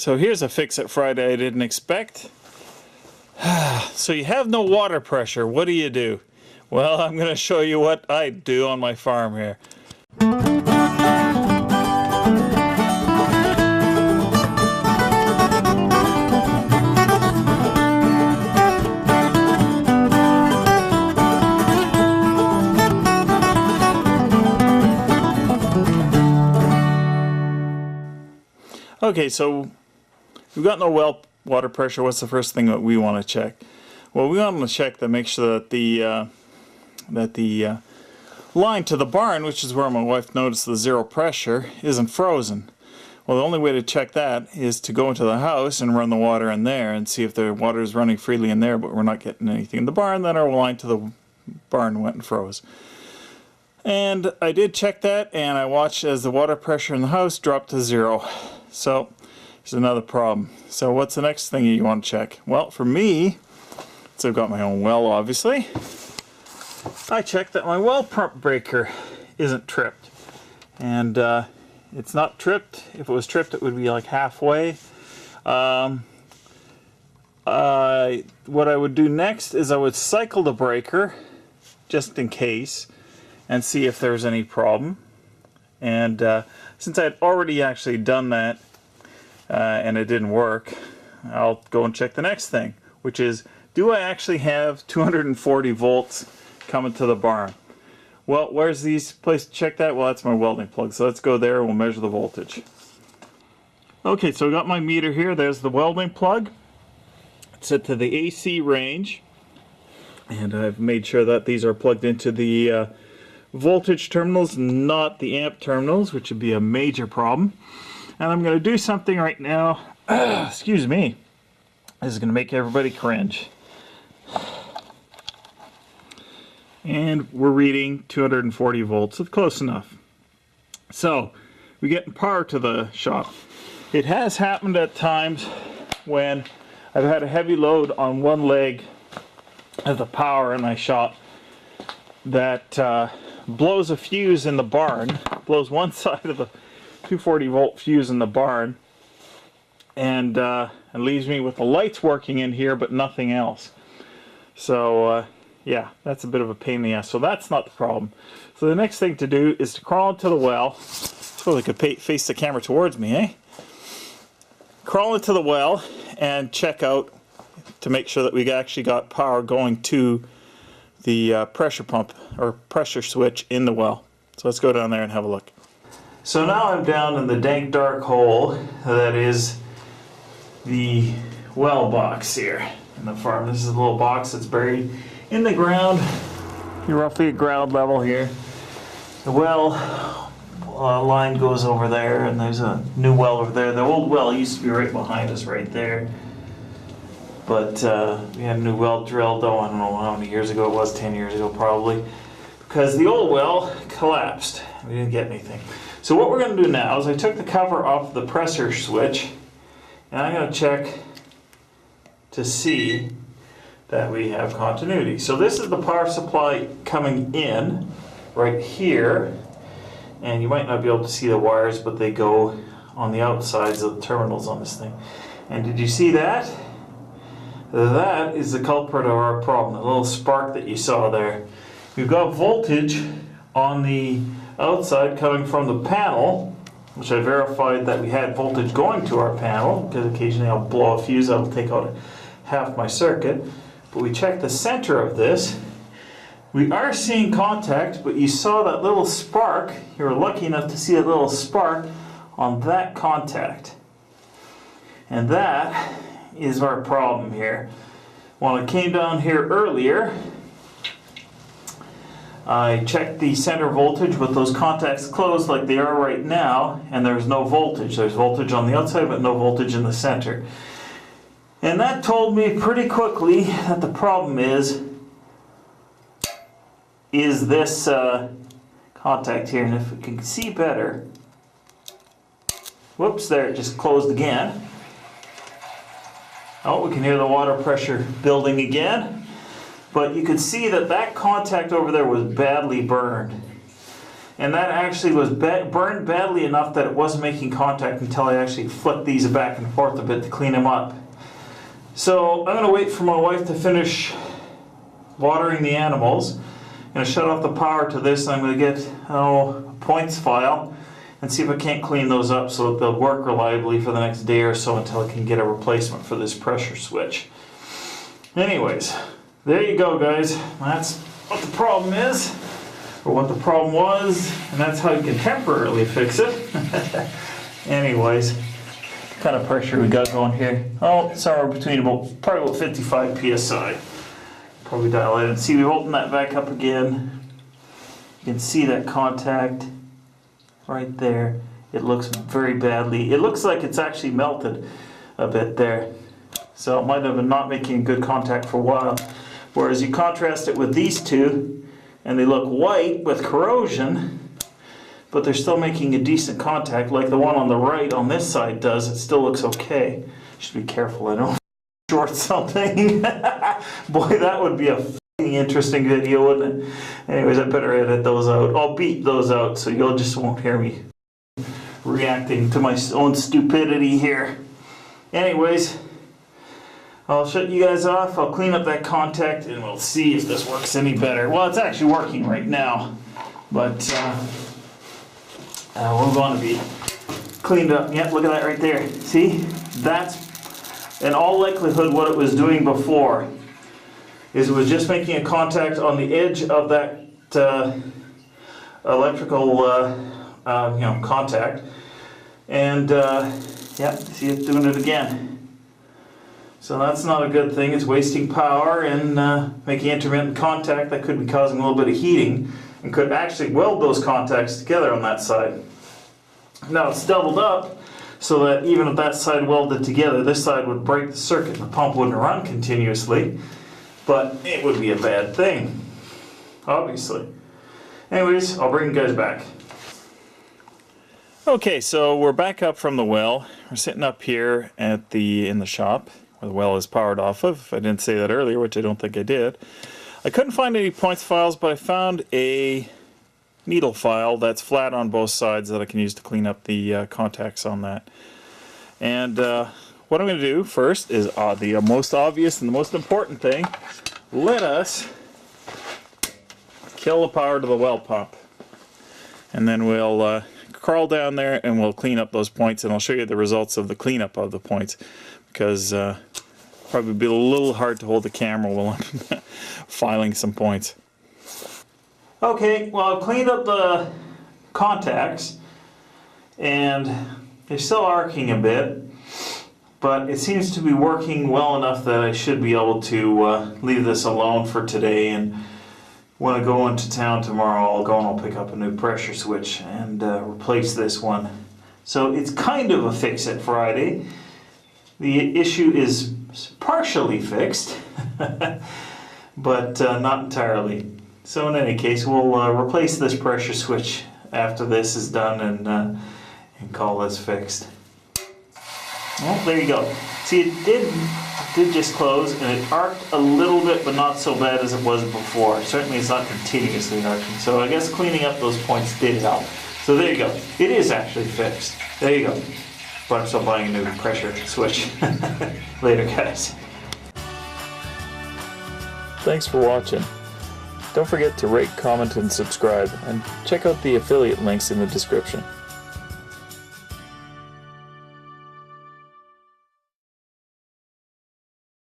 So here's a Fixit Friday I didn't expect. So you have no water pressure. What do you do? Well, I'm going to show you what I do on my farm here. Okay, so we've got no well water pressure. What's the first thing that we want to check? Well, we want to check to make sure that the line to the barn, which is where my wife noticed the zero pressure, isn't frozen. Well, the only way to check that is to go into the house and run the water in there and see if the water is running freely in there, but we're not getting anything in the barn. Then our line to the barn went and froze. And I did check that, and I watched as the water pressure in the house dropped to zero. So there's another problem. So what's the next thing you want to check? Well, for me, so I've got my own well, obviously. I checked that my well pump breaker isn't tripped. And it's not tripped. If it was tripped, it would be like halfway. What I would do next is I would cycle the breaker, just in case, and see if there's any problem. And since I had already actually done that and it didn't work, I'll go and check the next thing, which is, do I actually have 240 volts coming to the barn? Well, where's the easiest place to check that? Well, that's my welding plug. So let's go there and we'll measure the voltage. Okay, so I got my meter here. There's the welding plug. It's set to the AC range. And I've made sure that these are plugged into the voltage terminals, not the amp terminals, which would be a major problem. And I'm going to do something right now. Excuse me. This is going to make everybody cringe. And we're reading 240 volts. It's close enough. So we get power to the shop. It has happened at times when I've had a heavy load on one leg of the power in my shop that blows a fuse in the barn, blows one side of the 240 volt fuse in the barn, and leaves me with the lights working in here but nothing else. So yeah, that's a bit of a pain in the ass. So that's not the problem. So the next thing to do is to crawl into the well. So I could face the camera towards me, eh? Crawl into the well and check out to make sure that we actually got power going to the pressure pump or pressure switch in the well. So let's go down there and have a look. So now I'm down in the dank dark hole that is the well box here in the farm. This is a little box that's buried in the ground. You're roughly at ground level here. The well line goes over there, and there's a new well over there. The old well used to be right behind us right there. But we had a new well drilled, I don't know how many years ago it was, 10 years ago probably, because the old well collapsed. We didn't get anything. So what we're going to do now is I took the cover off the pressure switch, and I'm going to check to see that we have continuity. So this is the power supply coming in right here, and you might not be able to see the wires, but they go on the outsides of the terminals on this thing. And did you see that? That is the culprit of our problem, the little spark that you saw there. We've got voltage on the outside coming from the panel, which I verified that we had voltage going to our panel, because occasionally I'll blow a fuse, I'll take out half my circuit. But we checked the center of this. We are seeing contact, but you saw that little spark. You were lucky enough to see a little spark on that contact. And that is our problem here. When I came down here earlier, I checked the center voltage with those contacts closed like they are right now, and there's no voltage. There's voltage on the outside, but no voltage in the center. And that told me pretty quickly that the problem is this contact here. And if we can see better, whoops, there, it just closed again. Oh, we can hear the water pressure building again. But you can see that that contact over there was badly burned. And that actually was burned badly enough that it wasn't making contact until I actually flicked these back and forth a bit to clean them up. So I'm going to wait for my wife to finish watering the animals. I'm going to shut off the power to this, and I'm going to get a points file and see if I can't clean those up so that they'll work reliably for the next day or so until I can get a replacement for this pressure switch. Anyways, there you go, guys. That's what the problem is, or what the problem was, and that's how you can temporarily fix it. Anyways, what kind of pressure we got going here? Oh, somewhere between probably about 55 psi. Probably dial it and see, we open that back up again. You can see that contact right there. It looks very badly. It looks like it's actually melted a bit there. So it might have been not making good contact for a while. Whereas you contrast it with these two, and they look white with corrosion, but they're still making a decent contact, like the one on the right on this side does. It still looks okay. Should be careful, I don't short something. Boy, that would be a f***ing interesting video, wouldn't it? Anyways, I better edit those out. I'll beat those out so you'll just won't hear me reacting to my own stupidity here. Anyways, I'll shut you guys off. I'll clean up that contact and we'll see if this works any better. Well, it's actually working right now, but we're going to be cleaned up. Yeah, look at that right there. See? That's in all likelihood what it was doing before is it was just making a contact on the edge of that electrical contact, and yeah, see, it's doing it again. So that's not a good thing. It's wasting power and making intermittent contact that could be causing a little bit of heating and could actually weld those contacts together on that side. Now it's doubled up so that even if that side welded together, this side would break the circuit. The pump wouldn't run continuously, but it would be a bad thing, obviously. Anyways, I'll bring you guys back. Okay, so we're back up from the well. We're sitting up here at in the shop where the well is powered off of. I didn't say that earlier, which I don't think I did. I couldn't find any points files, but I found a needle file that's flat on both sides that I can use to clean up the contacts on that. And what I'm going to do first is the most obvious and the most important thing. Let us kill the power to the well pump. And then we'll crawl down there and we'll clean up those points, and I'll show you the results of the cleanup of the points, because probably be a little hard to hold the camera while I'm filing some points. Okay, well, I've cleaned up the contacts and they're still arcing a bit, but it seems to be working well enough that I should be able to leave this alone for today, and when I go into town tomorrow, I'll go and I'll pick up a new pressure switch and replace this one. So it's kind of a Fixit Friday. The issue is partially fixed, but not entirely. So in any case, we'll replace this pressure switch after this is done and call this fixed. Well, there you go. See, it did just close, and it arced a little bit, but not so bad as it was before. Certainly it's not continuously arcing. So I guess cleaning up those points did help. So there you go. It is actually fixed. There you go. But I'm still buying a new pressure switch. Later, guys. Thanks for watching. Don't forget to rate, comment, and subscribe, and check out the affiliate links in the description.